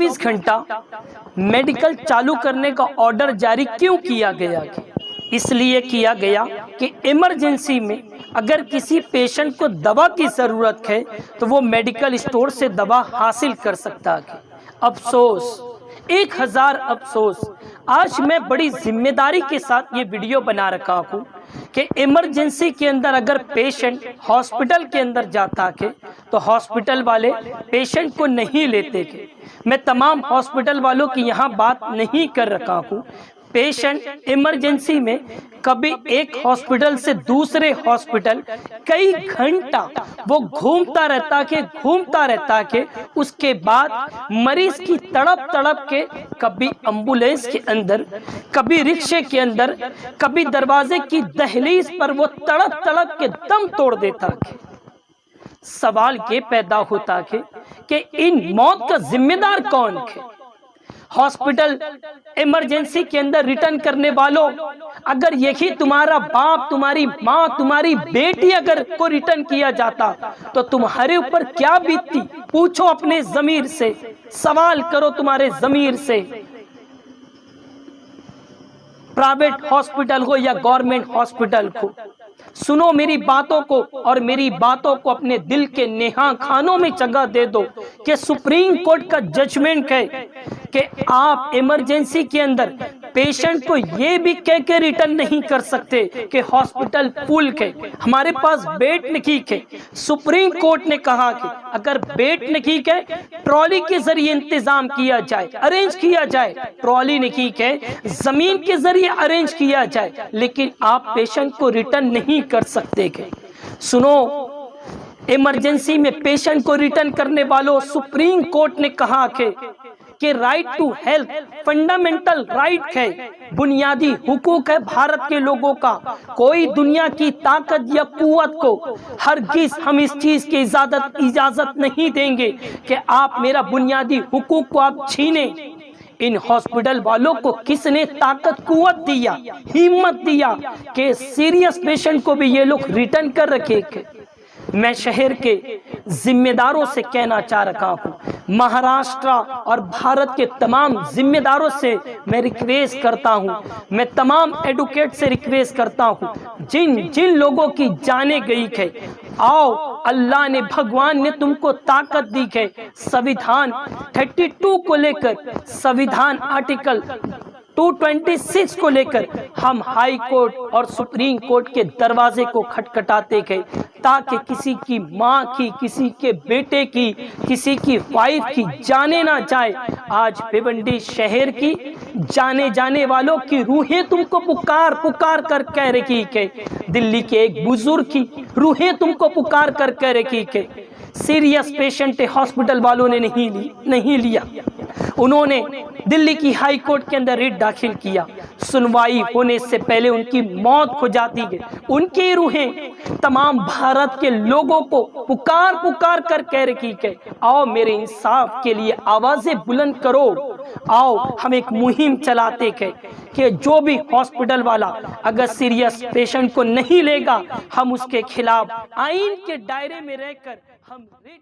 24 घंटा मेडिकल चालू करने का ऑर्डर जारी क्यों किया गया? इसलिए किया गया कि इमरजेंसी में अगर किसी पेशेंट को दवा की ज़रूरत है तो वो मेडिकल स्टोर से दवा हासिल कर सकता है। अफसोस, 1000 अफसोस, आज मैं बड़ी जिम्मेदारी के साथ ये वीडियो बना रखा हूँ कि इमरजेंसी के अंदर अगर पेशेंट हॉस्पिटल के अंदर जाता है तो हॉस्पिटल वाले पेशेंट को नहीं लेते थे। मैं तमाम हॉस्पिटल वालों की यहाँ बात नहीं कर रखा हूँ। पेशेंट इमरजेंसी में कभी एक हॉस्पिटल से दूसरे हॉस्पिटल कई घंटा वो घूमता रहता है। उसके बाद मरीज की तड़प तड़प के कभी एम्बुलेंस के अंदर, कभी रिक्शे के अंदर, कभी दरवाजे की दहलीज पर वो तड़प तड़प के दम तोड़ देता है। सवाल ये पैदा होता है कि इन मौत का जिम्मेदार कौन है? हॉस्पिटल इमरजेंसी के अंदर रिटर्न करने वालों, अगर यही तुम्हारा बाप, तुम्हारी माँ, तुम्हारी बेटी अगर को रिटर्न किया जाता तो तुम्हारे ऊपर क्या बीतती? पूछो अपने ज़मीर से, सवाल करो तुम्हारे ज़मीर से। प्राइवेट हॉस्पिटल हो या गवर्नमेंट हॉस्पिटल हो, सुनो मेरी बातों को और मेरी बातों को अपने दिल के नेहा खानों में जगह दे दो कि सुप्रीम कोर्ट का जजमेंट है कि आप इमरजेंसी के अंदर पेशेंट को ये भी कह के रिटर्न नहीं कर सकते कि हॉस्पिटल फुल है, हमारे पास बेड नहीं है। सुप्रीम कोर्ट ने कहा कि अगर बेड नहीं है, ट्रॉली के जरिए इंतजाम किया जाए, अरेंज किया जाए। ट्रॉली नहीं है, जमीन के जरिए अरेंज किया जाए, लेकिन आप पेशेंट को रिटर्न नहीं कर सकते के। सुनो, इमरजेंसी में पेशेंट को रिटर्न करने वालों, सुप्रीम कोर्ट ने कहा कि right to health fundamental right है, बुनियादी हुकूक है भारत के लोगों का। कोई दुनिया की ताकत या कुव्वत को हरगिज़ हम इस चीज की इजाजत नहीं देंगे कि आप मेरा बुनियादी हुकूक को आप छीने। इन हॉस्पिटल वालों को किसने ताकत कुव्वत दिया, हिम्मत दिया कि सीरियस पेशेंट को भी ये लोग रिटर्न कर रखे? मैं शहर के जिम्मेदारों से कहना चाह रहा हूँ, महाराष्ट्र और भारत के तमाम जिम्मेदारों से मैं रिक्वेस्ट करता हूँ, मैं तमाम एडवोकेट से रिक्वेस्ट करता हूँ, जिन लोगों की जाने गई है, आओ, अल्लाह ने, भगवान ने तुमको ताकत दी है। संविधान 32 को लेकर, संविधान आर्टिकल 226 को लेकर हम हाई कोर्ट और सुप्रीम कोर्ट के दरवाजे को खटखटाते गए ताकि किसी की माँ की, किसी के बेटे की, किसी की वाइफ की जाने ना जाए। आज भिवंडी शहर की जाने वालों की रूहें तुमको पुकार कर कह रही है। दिल्ली के एक बुजुर्ग की रूहें तुमको पुकार कर कह रही है। सीरियस पेशेंट हॉस्पिटल वालों ने नहीं लिया। उन्होंने दिल्ली की हाई कोर्ट के अंदर रिट दाखिल किया। सुनवाई होने से पहले उनकी मौत हो जाती है। उनकी रूहें तमाम भारत के लोगों को पुकार कर कह रही है, आओ मेरे इंसाफ के लिए आवाजें बुलंद करो। आओ हम एक मुहिम चलाते हैं कि जो भी हॉस्पिटल वाला अगर सीरियस पेशेंट को नहीं लेगा, हम उसके खिलाफ आईन के दायरे में रहकर हम रिट